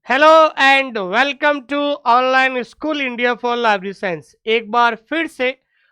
Hello and welcome to online school India for library science. एक बार फिर से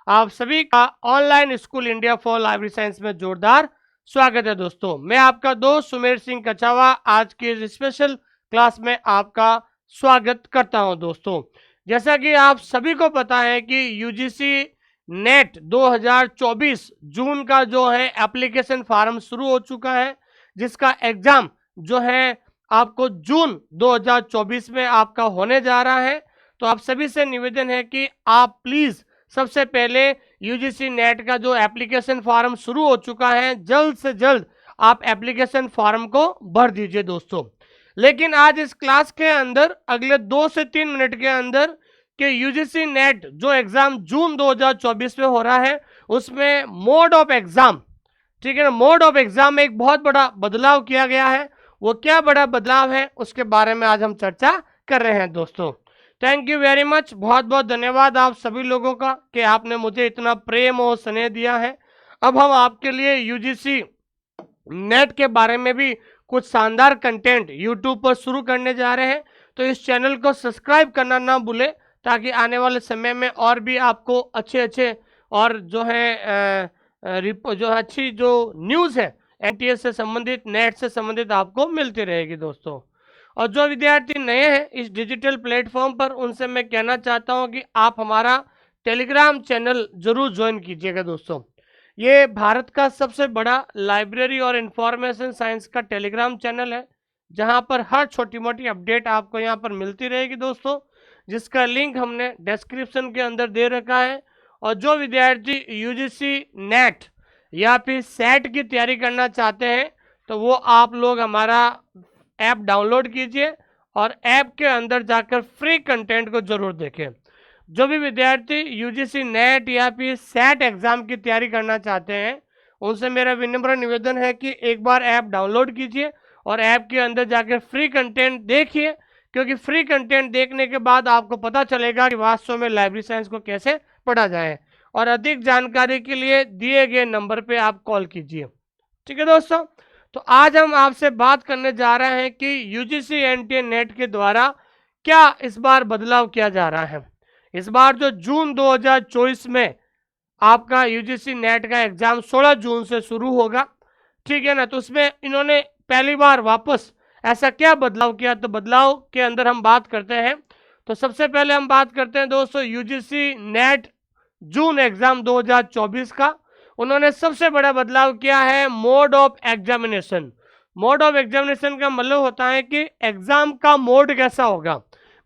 आप सभी का online school India for library science में जोरदार स्वागत है। दोस्तों, मैं आपका दोस्त सुमेर सिंह कछावा आज की इस स्पेशल क्लास में आपका स्वागत करता हूं। दोस्तों, जैसा कि आप सभी को पता है कि यूजीसी नेट 2024 जून का जो है एप्लीकेशन फॉर्म शुरू हो चुका है, जिसका एग्जाम जो है आपको जून 2024 में आपका होने जा रहा है। तो आप सभी से निवेदन है कि आप प्लीज़ सबसे पहले यूजीसी नेट का जो एप्लीकेशन फॉर्म शुरू हो चुका है, जल्द से जल्द आप एप्लीकेशन फॉर्म को भर दीजिए। दोस्तों, लेकिन आज इस क्लास के अंदर अगले 2 से 3 मिनट के अंदर कि यूजीसी नेट जो एग्ज़ाम जून 2024 में हो रहा है, उसमें मोड ऑफ एग्ज़ाम, ठीक है ना, मोड ऑफ एग्ज़ाम में एक बहुत बड़ा बदलाव किया गया है। वो क्या बड़ा बदलाव है उसके बारे में आज हम चर्चा कर रहे हैं। दोस्तों, थैंक यू वेरी मच, बहुत बहुत धन्यवाद आप सभी लोगों का कि आपने मुझे इतना प्रेम और स्नेह दिया है। अब हम आपके लिए यूजीसी नेट के बारे में भी कुछ शानदार कंटेंट यूट्यूब पर शुरू करने जा रहे हैं। तो इस चैनल को सब्सक्राइब करना ना भूले, ताकि आने वाले समय में और भी आपको अच्छे अच्छे और जो है जो अच्छी जो न्यूज़ है एनटीएस से संबंधित, नेट से संबंधित आपको मिलती रहेगी। दोस्तों, और जो विद्यार्थी नए हैं इस डिजिटल प्लेटफॉर्म पर, उनसे मैं कहना चाहता हूं कि आप हमारा टेलीग्राम चैनल जरूर ज्वाइन कीजिएगा। दोस्तों, ये भारत का सबसे बड़ा लाइब्रेरी और इंफॉर्मेशन साइंस का टेलीग्राम चैनल है, जहां पर हर छोटी मोटी अपडेट आपको यहां पर मिलती रहेगी। दोस्तों, जिसका लिंक हमने डिस्क्रिप्शन के अंदर दे रखा है। और जो विद्यार्थी यूजीसी नेट या फिर सेट की तैयारी करना चाहते हैं, तो वो आप लोग हमारा ऐप डाउनलोड कीजिए और ऐप के अंदर जाकर फ्री कंटेंट को जरूर देखें। जो भी विद्यार्थी यूजीसी नेट या फिर सेट एग्जाम की तैयारी करना चाहते हैं, उनसे मेरा विनम्र निवेदन है कि एक बार ऐप डाउनलोड कीजिए और ऐप के अंदर जाकर फ्री कंटेंट देखिए, क्योंकि फ्री कंटेंट देखने के बाद आपको पता चलेगा कि वास्तव में लाइब्रेरी साइंस को कैसे पढ़ा जाए। और अधिक जानकारी के लिए दिए गए नंबर पे आप कॉल कीजिए। ठीक है दोस्तों, तो आज हम आपसे बात करने जा रहे हैं कि यूजीसी एनटीए नेट के द्वारा क्या इस बार बदलाव किया जा रहा है। इस बार जो जून 2024 में आपका यूजीसी नेट का एग्जाम 16 जून से शुरू होगा, ठीक है ना, तो उसमें इन्होंने पहली बार वापस ऐसा क्या बदलाव किया, तो बदलाव के अंदर हम बात करते हैं। तो सबसे पहले हम बात करते हैं दोस्तों यूजीसी नेट जून एग्जाम 2024 का। उन्होंने सबसे बड़ा बदलाव किया है mode of examination. Mode of examination का मतलब होता है कि एग्जाम का मोड कैसा होगा।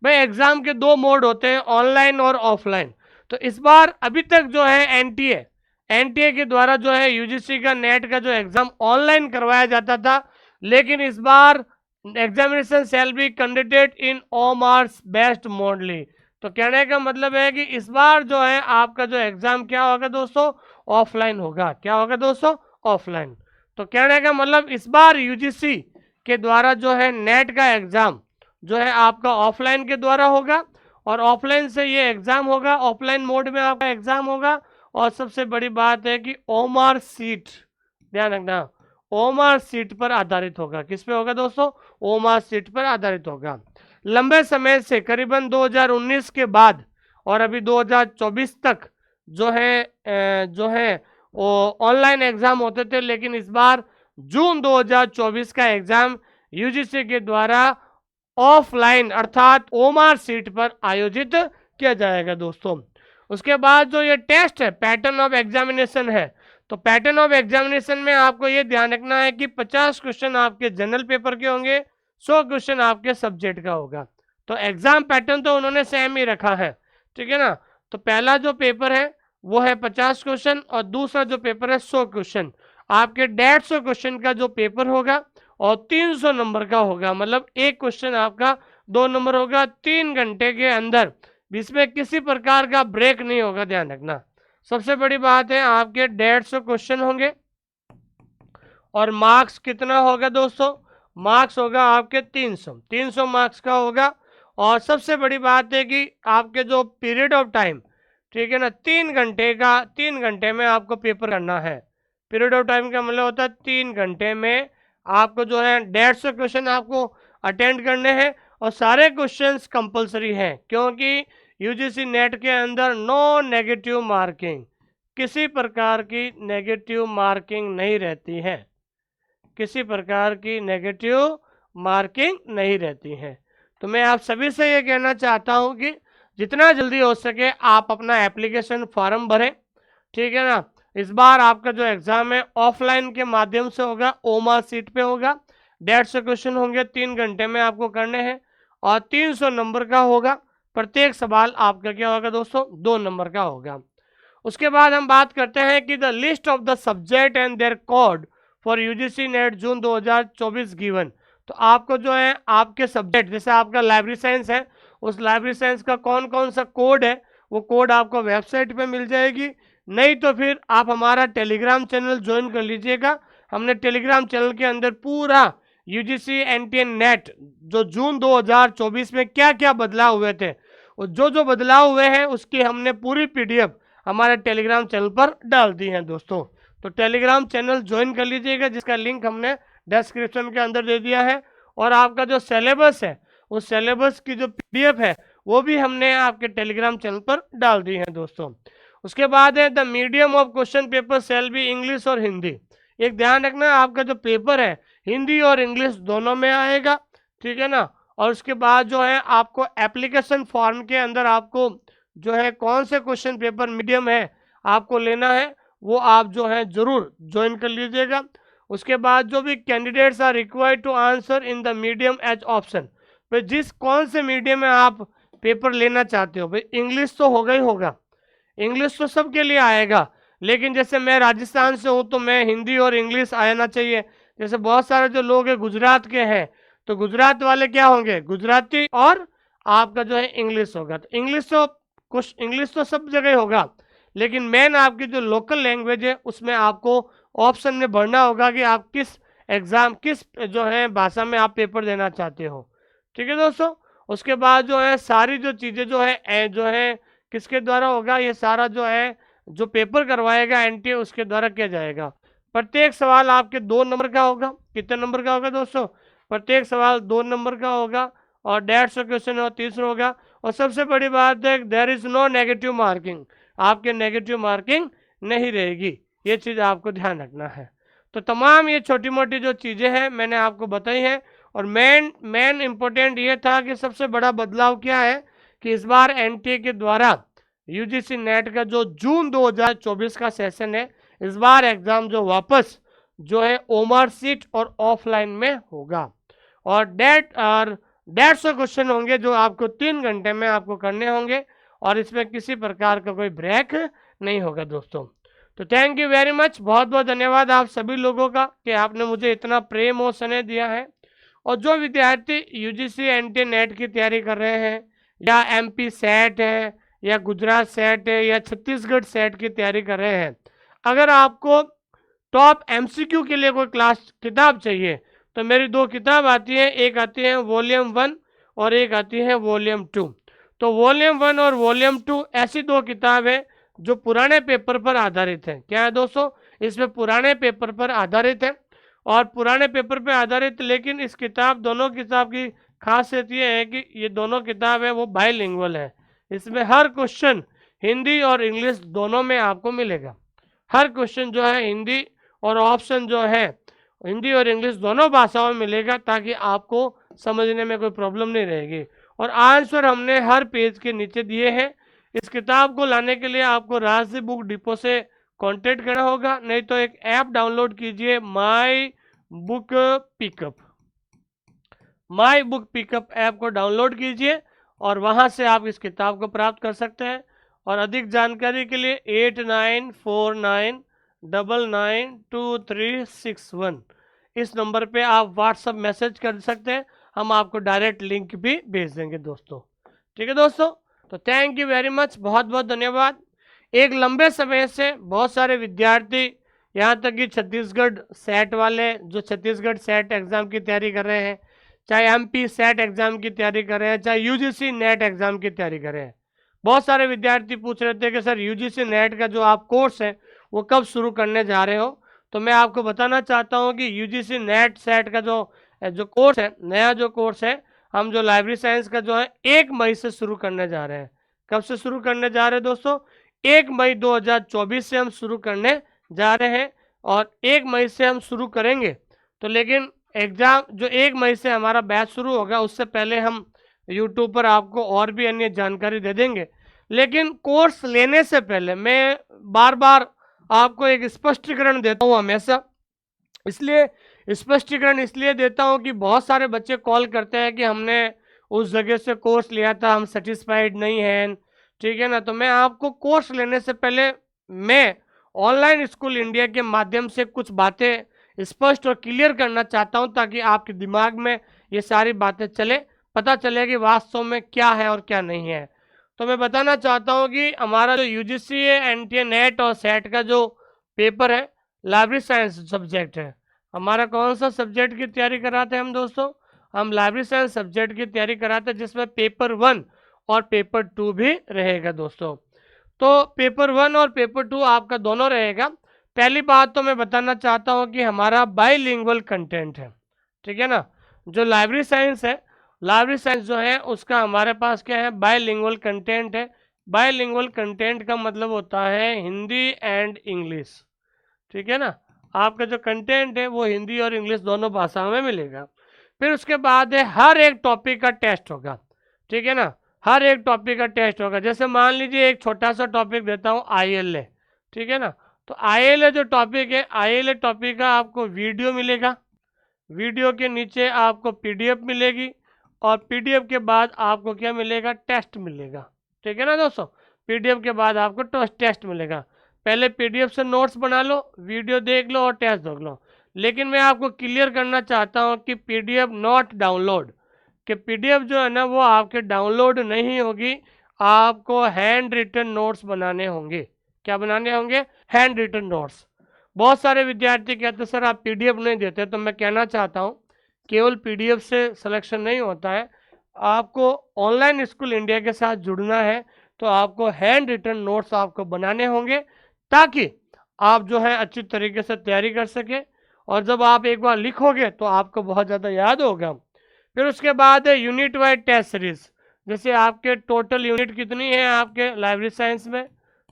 भाई, एग्जाम के दो मोड होते हैं, ऑनलाइन और ऑफलाइन। तो इस बार अभी तक जो है एनटीए के द्वारा जो है यूजीसी का नेट का जो एग्जाम ऑनलाइन करवाया जाता था, लेकिन इस बार examination shall be conducted in OMRs based mode. तो कहने का मतलब है कि इस बार जो है आपका जो एग्जाम क्या होगा दोस्तों, ऑफलाइन होगा। क्या होगा दोस्तों, ऑफलाइन। तो कहने का मतलब इस बार यूजीसी के द्वारा जो है नेट का एग्जाम जो है आपका ऑफलाइन के द्वारा होगा, और ऑफलाइन से ये एग्जाम होगा, ऑफलाइन मोड में आपका एग्जाम होगा। और सबसे बड़ी बात है कि ओमार सीट, ध्यान रखना, ओमार सीट पर आधारित होगा। किस पे होगा दोस्तों, ओमार सीट पर आधारित होगा। लंबे समय से करीबन 2019 के बाद और अभी 2024 तक जो है वो ऑनलाइन एग्जाम होते थे, लेकिन इस बार जून 2024 का एग्जाम यूजीसी के द्वारा ऑफलाइन अर्थात ओमार सीट पर आयोजित किया जाएगा। दोस्तों, उसके बाद जो ये टेस्ट है, पैटर्न ऑफ एग्जामिनेशन है, तो पैटर्न ऑफ एग्जामिनेशन में आपको ये ध्यान रखना है कि 50 क्वेश्चन आपके जनरल पेपर के होंगे, 100 क्वेश्चन आपके सब्जेक्ट का होगा। तो एग्जाम पैटर्न तो उन्होंने सेम ही रखा है, ठीक है ना। तो पहला जो पेपर है वो है 50 क्वेश्चन और दूसरा जो पेपर है 100 क्वेश्चन। आपके 150 क्वेश्चन का जो पेपर होगा और 300 नंबर का होगा, मतलब एक क्वेश्चन आपका 2 नंबर होगा 3 घंटे के अंदर, इसमें किसी प्रकार का ब्रेक नहीं होगा, ध्यान रखना। सबसे बड़ी बात है आपके 150 क्वेश्चन होंगे और मार्क्स कितना होगा दोस्तों, मार्क्स होगा आपके 300 मार्क्स का होगा। और सबसे बड़ी बात है कि आपके जो पीरियड ऑफ टाइम, ठीक है ना, 3 घंटे का, 3 घंटे में आपको पेपर करना है। पीरियड ऑफ टाइम का मतलब होता है 3 घंटे में आपको जो है 150 क्वेश्चन आपको अटेंड करने हैं और सारे क्वेश्चंस कंपलसरी हैं, क्योंकि यूजीसी नेट के अंदर नो नेगेटिव मार्किंग, किसी प्रकार की नेगेटिव मार्किंग नहीं रहती है, किसी प्रकार की नेगेटिव मार्किंग नहीं रहती है। तो मैं आप सभी से ये कहना चाहता हूँ कि जितना जल्दी हो सके आप अपना एप्लीकेशन फॉर्म भरें, ठीक है ना। इस बार आपका जो एग्ज़ाम है ऑफलाइन के माध्यम से होगा, ओमा सीट पे होगा। 150 क्वेश्चन होंगे, 3 घंटे में आपको करने हैं और 300 नंबर का होगा। प्रत्येक सवाल आपका क्या होगा दोस्तों, 2 नंबर का होगा। उसके बाद हम बात करते हैं कि the list of the subject and their code for UGC NET June 2024 given. तो आपको जो है आपके सब्जेक्ट, जैसे आपका लाइब्रेरी साइंस है, उस लाइब्रेरी साइंस का कौन कौन सा कोड है वो कोड आपको वेबसाइट पे मिल जाएगी। नहीं तो फिर आप हमारा टेलीग्राम चैनल ज्वाइन कर लीजिएगा। हमने टेलीग्राम चैनल के अंदर पूरा यूजीसी एनटीए नेट जो जून 2024 में क्या क्या बदलाव हुए थे, जो जो बदलाव हुए हैं उसकी हमने पूरी पीडीएफ हमारे टेलीग्राम चैनल पर डाल दी है दोस्तों। तो टेलीग्राम चैनल ज्वाइन कर लीजिएगा, जिसका लिंक हमने डिस्क्रिप्शन के अंदर दे दिया है। और आपका जो सिलेबस है, उस सिलेबस की जो पीडीएफ है वो भी हमने आपके टेलीग्राम चैनल पर डाल दी है दोस्तों। उसके बाद है the medium of question paper shall be English और हिंदी। एक ध्यान रखना, आपका जो पेपर है हिंदी और इंग्लिश दोनों में आएगा, ठीक है ना। और उसके बाद जो है आपको एप्लीकेशन फॉर्म के अंदर आपको जो है कौन से क्वेश्चन पेपर मीडियम है आपको लेना है, वो आप जो है जरूर ज्वाइन कर लीजिएगा। उसके बाद जो भी candidates are required to answer in the medium as option, भाई जिस कौन से मीडियम में आप पेपर लेना चाहते हो, भाई इंग्लिश तो होगा ही होगा, इंग्लिश तो सबके लिए आएगा, लेकिन जैसे मैं राजस्थान से हूँ तो मैं हिंदी और इंग्लिश आना चाहिए। जैसे बहुत सारे जो लोग हैं गुजरात के हैं, तो गुजरात वाले क्या होंगे, गुजराती और आपका जो है इंग्लिश होगा। तो इंग्लिश तो सब जगह होगा, लेकिन मेन आपकी जो लोकल लैंग्वेज है उसमें आपको ऑप्शन में भरना होगा कि आप किस एग्ज़ाम, किस जो है भाषा में आप पेपर देना चाहते हो, ठीक है दोस्तों। उसके बाद जो है सारी जो चीज़ें जो है किसके द्वारा होगा, ये सारा जो है जो पेपर करवाएगा एनटीए उसके द्वारा किया जाएगा। प्रत्येक सवाल आपके 2 नंबर का होगा। कितने नंबर का होगा दोस्तों, प्रत्येक सवाल 2 नंबर का होगा और 150 क्वेश्चन और 30 होगा। और सबसे बड़ी बात है there is no negative marking, आपके नेगेटिव मार्किंग नहीं रहेगी, ये चीज़ आपको ध्यान रखना है। तो तमाम ये छोटी मोटी जो चीज़ें हैं मैंने आपको बताई हैं। और मेन इम्पोर्टेंट ये था कि सबसे बड़ा बदलाव क्या है कि इस बार एनटीए के द्वारा यूजीसी नेट का जो जून 2024 का सेशन है, इस बार एग्ज़ाम जो वापस जो है ओमर सीट और ऑफलाइन में होगा। और 150 क्वेश्चन होंगे जो आपको 3 घंटे में आपको करने होंगे और इसमें किसी प्रकार का कोई ब्रेक नहीं होगा दोस्तों। तो थैंक यू वेरी मच, बहुत बहुत धन्यवाद आप सभी लोगों का कि आपने मुझे इतना प्रेम और स्नेह दिया है। और जो विद्यार्थी यूजीसी एनटीए नेट की तैयारी कर रहे हैं, या एमपी सेट है, या गुजरात सेट है, या छत्तीसगढ़ सेट की तैयारी कर रहे हैं, अगर आपको टॉप एमसीक्यू के लिए कोई क्लास किताब चाहिए तो मेरी 2 किताब आती है, एक आती है वॉल्यूम 1 और एक आती है वॉल्यूम 2। तो वॉल्यूम 1 और वॉल्यूम 2 ऐसी 2 किताब है जो पुराने पेपर पर आधारित है। क्या है दोस्तों, इसमें पुराने पेपर पर आधारित है और पुराने पेपर पर आधारित, लेकिन इस दोनों किताब की खासियत ये है कि ये दोनों किताब है वो बाइलिंगुअल है। इसमें हर क्वेश्चन हिंदी और इंग्लिश दोनों में आपको मिलेगा। हर क्वेश्चन जो है हिंदी और ऑप्शन जो है हिंदी और इंग्लिश दोनों भाषाओं में मिलेगा, ताकि आपको समझने में कोई प्रॉब्लम नहीं रहेगी। और आंसर हमने हर पेज के नीचे दिए हैं। इस किताब को लाने के लिए आपको राजसी बुक डिपो से कांटेक्ट करना होगा, नहीं तो एक ऐप डाउनलोड कीजिए, माई बुक पिकअप ऐप को डाउनलोड कीजिए और वहां से आप इस किताब को प्राप्त कर सकते हैं। और अधिक जानकारी के लिए 8949992361 इस नंबर पे आप व्हाट्सअप मैसेज कर सकते हैं, हम आपको डायरेक्ट लिंक भी भेज देंगे दोस्तों। ठीक है दोस्तों, तो थैंक यू वेरी मच, बहुत बहुत धन्यवाद। एक लंबे समय से बहुत सारे विद्यार्थी, यहाँ तक कि छत्तीसगढ़ सेट वाले जो छत्तीसगढ़ सेट एग्ज़ाम की तैयारी कर रहे हैं, चाहे एमपी सेट एग्ज़ाम की तैयारी कर रहे हैं, चाहे यूजीसी नेट एग्ज़ाम की तैयारी कर रहे हैं, बहुत सारे विद्यार्थी पूछ रहे थे कि सर यूजीसी नेट का जो आप कोर्स है वो कब शुरू करने जा रहे हो। तो मैं आपको बताना चाहता हूँ कि यूजीसी नेट सेट का जो कोर्स है, नया जो कोर्स है, हम जो लाइब्रेरी साइंस का जो है 1 मई से शुरू करने जा रहे हैं। कब से शुरू करने जा रहे हैं दोस्तों? 1 मई 2024 से हम शुरू करने जा रहे हैं। और 1 मई से हम शुरू करेंगे तो लेकिन एग्ज़ाम जो 1 मई से हमारा बैच शुरू होगा उससे पहले हम यूट्यूब पर आपको और भी अन्य जानकारी दे देंगे। लेकिन कोर्स लेने से पहले मैं बार बार आपको एक स्पष्टीकरण देता हूँ हमेशा। इसलिए स्पष्टीकरण इसलिए देता हूँ कि बहुत सारे बच्चे कॉल करते हैं कि हमने उस जगह से कोर्स लिया था, हम सेटिस्फाइड नहीं हैं, ठीक है ना। तो मैं आपको कोर्स लेने से पहले मैं ऑनलाइन स्कूल इंडिया के माध्यम से कुछ बातें स्पष्ट और क्लियर करना चाहता हूं, ताकि आपके दिमाग में ये सारी बातें चले, पता चले कि वास्तव में क्या है और क्या नहीं है। तो मैं बताना चाहता हूं कि हमारा जो यूजीसी एनटीए नेट और सेट का जो पेपर है लाइब्रेरी साइंस सब्जेक्ट है। हमारा कौन सा सब्जेक्ट की तैयारी कराते हैं हम दोस्तों? हम लाइब्रेरी साइंस सब्जेक्ट की तैयारी कराते हैं, जिसमें पेपर 1 और पेपर 2 भी रहेगा दोस्तों। तो पेपर 1 और पेपर 2 आपका दोनों रहेगा। पहली बात तो मैं बताना चाहता हूँ कि हमारा बाईलिंगुअल कंटेंट है, ठीक है ना। जो लाइब्रेरी साइंस है, लाइब्रेरी साइंस जो है उसका हमारे पास क्या है, बाईलिंगुअल कंटेंट है। बाईलिंगुअल कंटेंट का मतलब होता है हिंदी एंड इंग्लिश, ठीक है ना। आपका जो कंटेंट है वो हिंदी और इंग्लिश दोनों भाषाओं में मिलेगा। फिर उसके बाद है हर एक टॉपिक का टेस्ट होगा, ठीक है ना। हर एक टॉपिक का टेस्ट होगा। जैसे मान लीजिए एक छोटा सा टॉपिक देता हूँ ILA, ठीक है ना। तो ILA जो टॉपिक है, ILA टॉपिक का आपको वीडियो मिलेगा, वीडियो के नीचे आपको PDF मिलेगी, और PDF के बाद आपको क्या मिलेगा, टेस्ट मिलेगा, ठीक है ना दोस्तों। PDF के बाद आपको टेस्ट मिलेगा। पहले PDF से नोट्स बना लो, वीडियो देख लो और टेस्ट देख लो। लेकिन मैं आपको क्लियर करना चाहता हूँ कि PDF नॉट डाउनलोड, कि PDF जो है ना वो आपके डाउनलोड नहीं होगी, आपको हैंड रिटन नोट्स बनाने होंगे। क्या बनाने होंगे? Handwritten notes. बहुत सारे विद्यार्थी कहते हैं सर आप PDF नहीं देते, तो मैं कहना चाहता हूँ केवल PDF से सिलेक्शन नहीं होता है। आपको ऑनलाइन स्कूल इंडिया के साथ जुड़ना है तो आपको हैंड रिटन नोट्स आपको बनाने होंगे, ताकि आप जो है अच्छी तरीके से तैयारी कर सके। और जब आप एक बार लिखोगे तो आपको बहुत ज़्यादा याद होगा। फिर उसके बाद है यूनिट वाइज टेस्ट सीरीज। जैसे आपके टोटल यूनिट कितनी है आपके लाइब्रेरी साइंस में,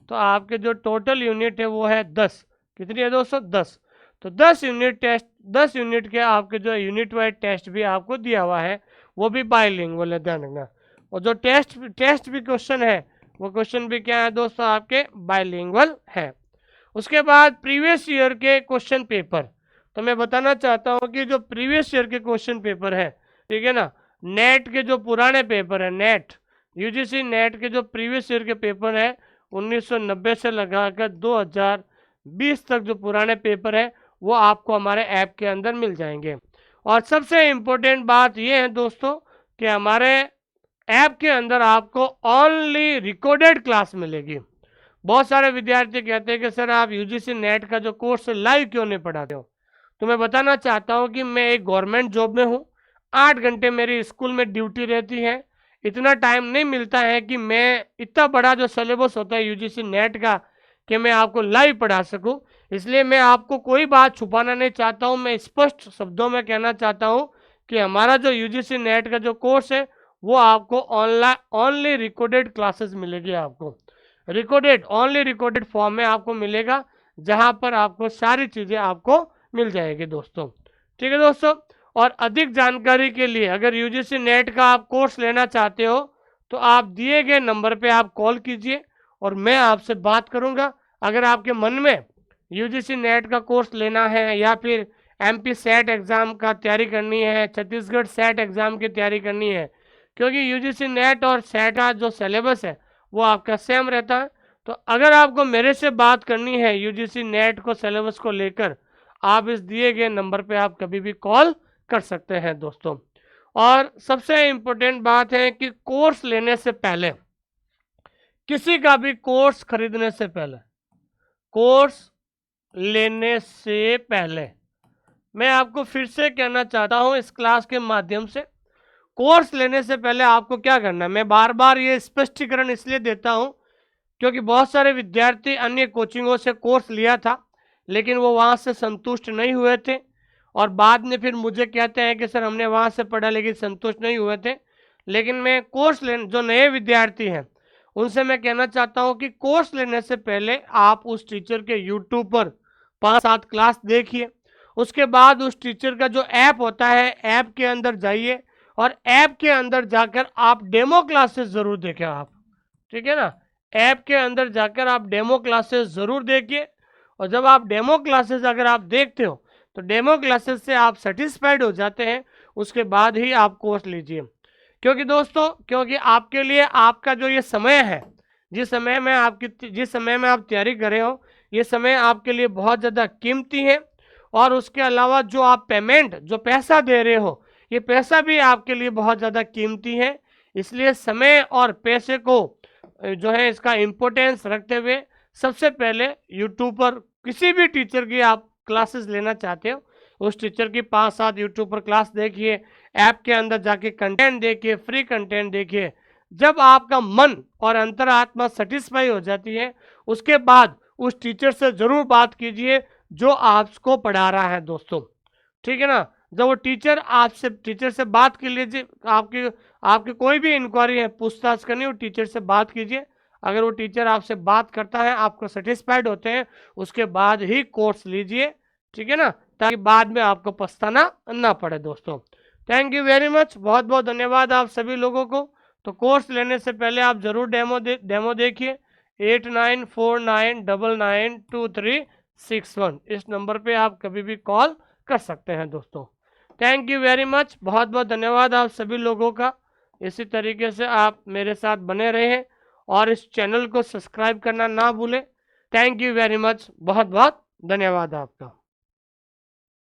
तो आपके जो टोटल यूनिट है वो है 10। कितनी है दोस्तों? 10। तो 10 यूनिट टेस्ट, 10 यूनिट के आपके जो यूनिट वाइज टेस्ट भी आपको दिया हुआ है, वो भी बाईलिंगुअल है, ध्यान रखना। और जो टेस्ट भी क्वेश्चन है, वो क्वेश्चन भी क्या है दोस्तों, आपके बाईलिंगुअल है। उसके बाद प्रीवियस ईयर के क्वेश्चन पेपर, तो मैं बताना चाहता हूँ कि जो प्रीवियस ईयर के क्वेश्चन पेपर है, ठीक है ना, नेट के जो पुराने पेपर है, नेट यूजीसी नेट के जो प्रीवियस ईयर के पेपर है 1990 से लगाकर 2020 तक जो पुराने पेपर है वो आपको हमारे ऐप के अंदर मिल जाएंगे। और सबसे इम्पोर्टेंट बात ये है दोस्तों कि हमारे ऐप के अंदर आपको ओनली रिकॉर्डेड क्लास मिलेगी। बहुत सारे विद्यार्थी कहते हैं कि सर आप यूजीसी नेट का जो कोर्स है लाइव क्यों नहीं पढ़ाते हो? तो मैं बताना चाहता हूँ कि मैं एक गवर्नमेंट जॉब में हूँ, 8 घंटे मेरी स्कूल में ड्यूटी रहती है, इतना टाइम नहीं मिलता है कि मैं इतना बड़ा जो सिलेबस होता है यूजीसी नेट का कि मैं आपको लाइव पढ़ा सकूं। इसलिए मैं आपको कोई बात छुपाना नहीं चाहता हूं, मैं स्पष्ट शब्दों में कहना चाहता हूं कि हमारा जो यूजीसी नेट का जो कोर्स है वो आपको ऑनलाइन ओनली रिकॉर्डेड क्लासेस मिलेगी। आपको रिकॉर्डेड, ओनली रिकॉर्डेड फॉर्म में आपको मिलेगा, जहां पर आपको सारी चीज़ें आपको मिल जाएगी दोस्तों, ठीक है दोस्तों। और अधिक जानकारी के लिए अगर यूजीसी नेट का आप कोर्स लेना चाहते हो तो आप दिए गए नंबर पे आप कॉल कीजिए और मैं आपसे बात करूंगा। अगर आपके मन में यूजीसी नेट का कोर्स लेना है या फिर MP सेट एग्ज़ाम का तैयारी करनी है, छत्तीसगढ़ सेट एग्ज़ाम की तैयारी करनी है, क्योंकि यूजीसी नेट और सेट का जो सिलेबस है वो आपका सेम रहता है। तो अगर आपको मेरे से बात करनी है यूजीसी नेट को सिलेबस को लेकर, आप इस दिए गए नंबर पे आप कभी भी कॉल कर सकते हैं दोस्तों। और सबसे इम्पोर्टेंट बात है कि कोर्स लेने से पहले, किसी का भी कोर्स खरीदने से पहले, कोर्स लेने से पहले मैं आपको फिर से कहना चाहता हूं इस क्लास के माध्यम से, कोर्स लेने से पहले आपको क्या करना है। मैं बार बार ये स्पष्टीकरण इसलिए देता हूं क्योंकि बहुत सारे विद्यार्थी अन्य कोचिंगों से कोर्स लिया था लेकिन वो वहां से संतुष्ट नहीं हुए थे, और बाद में फिर मुझे कहते हैं कि सर हमने वहाँ से पढ़ा लेकिन संतुष्ट नहीं हुए थे। लेकिन मैं कोर्स लेने, जो नए विद्यार्थी हैं उनसे मैं कहना चाहता हूँ कि कोर्स लेने से पहले आप उस टीचर के यूट्यूब पर 5-7 क्लास देखिए। उसके बाद उस टीचर का जो ऐप होता है, ऐप के अंदर जाइए और ऐप के अंदर जाकर आप डेमो क्लासेस ज़रूर देखें आप, ठीक है ना। ऐप के अंदर जाकर आप डेमो क्लासेस ज़रूर देखिए, और जब आप डेमो क्लासेस अगर आप देखते हो तो डेमो क्लासेस से आप सेटिस्फाइड हो जाते हैं, उसके बाद ही आप कोर्स लीजिए। क्योंकि दोस्तों, क्योंकि आपके लिए आपका जो ये समय है, जिस समय में आप तैयारी कर रहे हो, ये समय आपके लिए बहुत ज़्यादा कीमती है। और उसके अलावा जो आप पेमेंट, जो पैसा दे रहे हो, ये पैसा भी आपके लिए बहुत ज़्यादा कीमती है। इसलिए समय और पैसे को जो है इसका इम्पोर्टेंस रखते हुए सबसे पहले यूट्यूब पर किसी भी टीचर की आप क्लासेस लेना चाहते हो, उस टीचर की 5-7 यूट्यूब पर क्लास देखिए, ऐप के अंदर जाके कंटेंट देखिए, फ्री कंटेंट देखिए। जब आपका मन और अंतरात्मा सेटिस्फाई हो जाती है, उसके बाद उस टीचर से ज़रूर बात कीजिए जो आपको पढ़ा रहा है दोस्तों, ठीक है ना। जब वो टीचर से बात कर लीजिए, आपकी आपकी कोई भी इंक्वायरी है, पूछताछ करनी, वो टीचर से बात कीजिए। अगर वो टीचर आपसे बात करता है, आपको सेटिस्फाइड होते हैं, उसके बाद ही कोर्स लीजिए, ठीक है ना, ताकि बाद में आपको पछताना ना पड़े दोस्तों। थैंक यू वेरी मच, बहुत बहुत धन्यवाद आप सभी लोगों को। तो कोर्स लेने से पहले आप ज़रूर डेमो देखिए। 8949992361 इस नंबर पे आप कभी भी कॉल कर सकते हैं दोस्तों। थैंक यू वेरी मच, बहुत बहुत धन्यवाद आप सभी लोगों का। इसी तरीके से आप मेरे साथ बने रहें और इस चैनल को सब्सक्राइब करना ना भूलें। थैंक यू वेरी मच, बहुत बहुत धन्यवाद आपका।